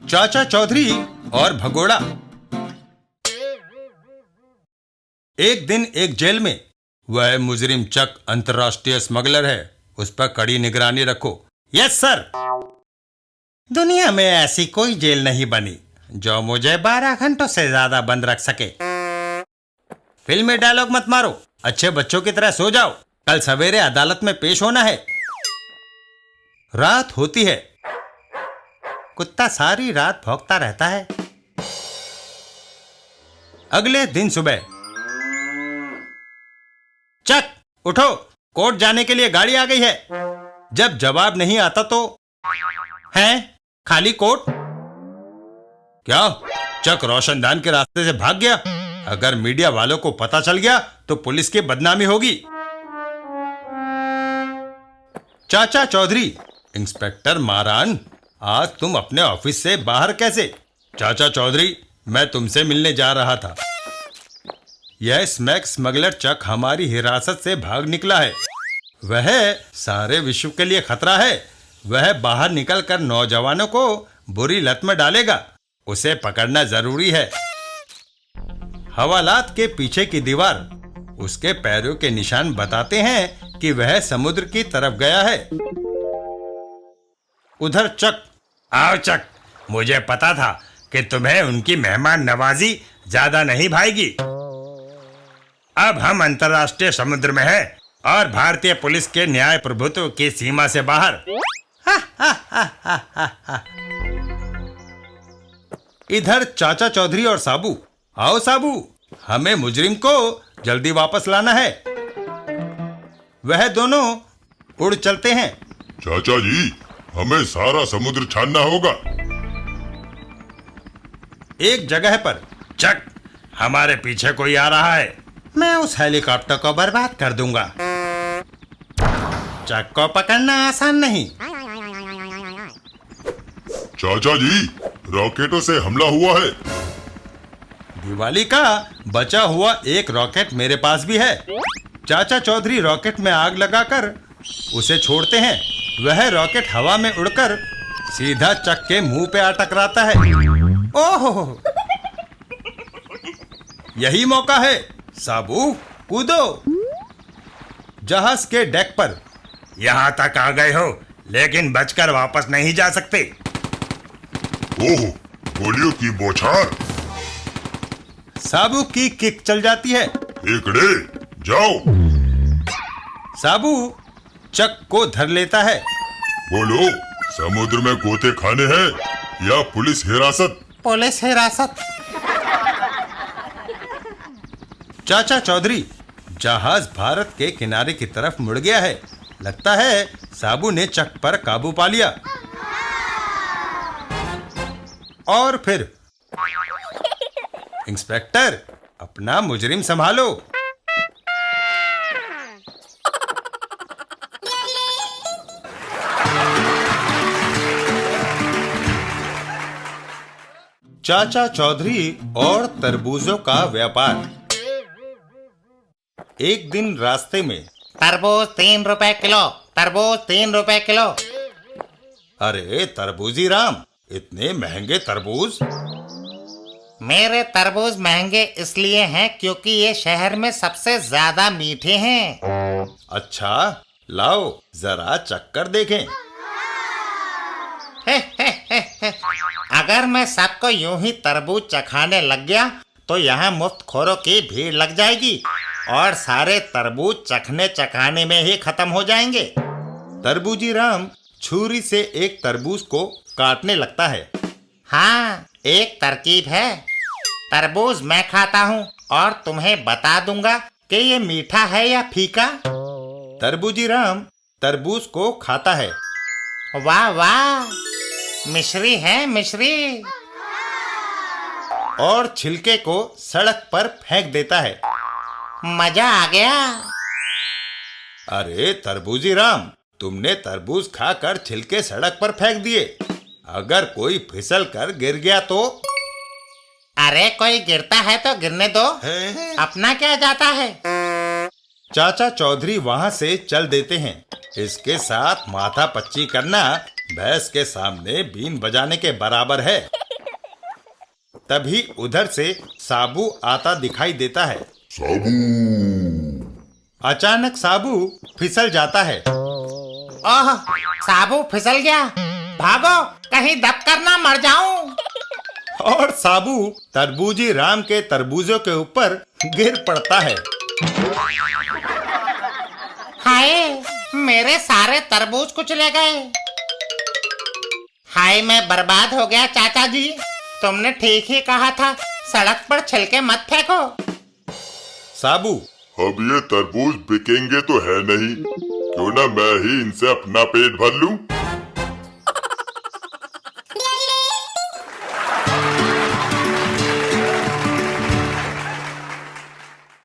चाचा चौधरी और भगोड़ा। एक दिन एक जेल में वह मुजरिम चक अंतर्राष्ट्रीय स्मगलर है, उस पर कड़ी निगरानी रखो। Yes sir. दुनिया में ऐसी कोई जेल नहीं बनी जो मुझे 12 घंटों से ज्यादा बंद रख सके। फिल्म में डायलॉग मत मारो, अच्छे बच्चों की तरह सो जाओ, कल सवेरे अदालत में पेश होना है। रात होती है, कुत्ता सारी रात भौंकता रहता है। अगले दिन सुबह, चक उठो, कोर्ट जाने के लिए गाड़ी आ गई है। जब जवाब नहीं आता तो हैं खाली कोर्ट। क्या चक रोशनदान के रास्ते से भाग गया? अगर मीडिया वालों को पता चल गया तो पुलिस की बदनामी होगी। चाचा चौधरी, इंस्पेक्टर मारान, आज तुम अपने ऑफिस से बाहर कैसे? चाचा चौधरी, मैं तुमसे मिलने जा रहा था। यह स्मैक स्मगलर चक हमारी हिरासत से भाग निकला है। वह सारे विश्व के लिए खतरा है। वह बाहर निकलकर नौजवानों को बुरी लत में डालेगा। उसे पकड़ना जरूरी है। हवालात के पीछे की दीवार उसके पैरों के निशान बताते हैं कि वह समुद्र की तरफ गया है। उधर चक, आओ चक, मुझे पता था कि तुम्हें उनकी मेहमान नवाजी ज्यादा नहीं भाएगी। अब हम अंतर्राष्ट्रीय समुद्र में हैं और भारतीय पुलिस के न्याय प्रभुत्व की सीमा से बाहर। इधर चाचा चौधरी और साबू, आओ साबू, हमें मुजरिम को जल्दी वापस लाना है। वह दोनों उड़ चलते हैं। चाचा जी, हमें सारा समुद्र छानना होगा। एक जगह पर, चक, हमारे पीछे कोई आ रहा है। मैं उस हेलीकॉप्टर को बर्बाद कर दूंगा। चक को पकड़ना आसान नहीं। चाचा जी, रॉकेटों से हमला हुआ है। दिवाली का बचा हुआ एक रॉकेट मेरे पास भी है। चाचा चौधरी रॉकेट में आग लगाकर उसे छोड़ते हैं। वह रॉकेट हवा में उड़कर सीधा चक के मुंह पे आ टकराता है। ओह, यही मौका है। साबू, कूदो। जहाज के डेक पर, यहां तक आ गए हो लेकिन बचकर वापस नहीं जा सकते। ओह, गोलियों की बौछार। साबू की किक चल जाती है। एकड़े, जाओ। साबू चक को धर लेता है। बोलो, समुद्र में गोते खाने हैं या पुलिस हिरासत? पुलिस हिरासत। चाचा चौधरी, जहाज भारत के किनारे की तरफ मुड़ गया है। लगता है साबू ने चक पर काबू पा लिया। और फिर, इंस्पेक्टर, अपना मुजरिम संभालो। चाचा चौधरी और तरबूजों का व्यापार। एक दिन रास्ते में, तरबूज 3 रुपए किलो, तरबूज 3 रुपए किलो। अरे तरबूजी राम, इतने महंगे तरबूज? मेरे तरबूज महंगे इसलिए हैं क्योंकि ये शहर में सबसे ज्यादा मीठे हैं। अच्छा, लाओ जरा चक्कर देखें। अगर मैं सबको यूं ही तरबूज चखाने लग गया तो यहाँ मुफ्तखोरों की भीड़ लग जाएगी और सारे तरबूज चखने चखाने में ही खत्म हो जाएंगे। तरबूजी राम छुरी से एक तरबूज को काटने लगता है। हाँ, एक तरकीब है। तरबूज मैं खाता हूँ और तुम्हें बता दूंगा कि ये मीठा है या फीका। तरबूजी राम तरबूज को खाता है। वाह वाह, मिश्री है मिश्री। और छिलके को सड़क पर फेंक देता है। मजा आ गया। अरे तरबूजी राम, तुमने तरबूज खाकर छिलके सड़क पर फेंक दिए। अगर कोई फिसल कर गिर गया तो? अरे कोई गिरता है तो गिरने दो, अपना क्या जाता है। चाचा चौधरी वहां से चल देते हैं। इसके साथ माथा पच्ची करना भैंस के सामने बीन बजाने के बराबर है। तभी उधर से साबू आता दिखाई देता है। साबू, अचानक साबू फिसल जाता है। ओह, साबू फिसल गया। भागो, कहीं दबकर ना मर जाऊं। और साबू तरबूजी राम के तरबूजों के ऊपर गिर पड़ता है। हाय, मेरे सारे तरबूज कुछ ले गए। हाय, मैं बर्बाद हो गया। चाचा जी, तुमने ठीक ही कहा था, सड़क पर छिलके मत फेंको। साबू, अब ये तरबूज बिकेंगे तो है नहीं, क्यों ना मैं ही इनसे अपना पेट भर लूं।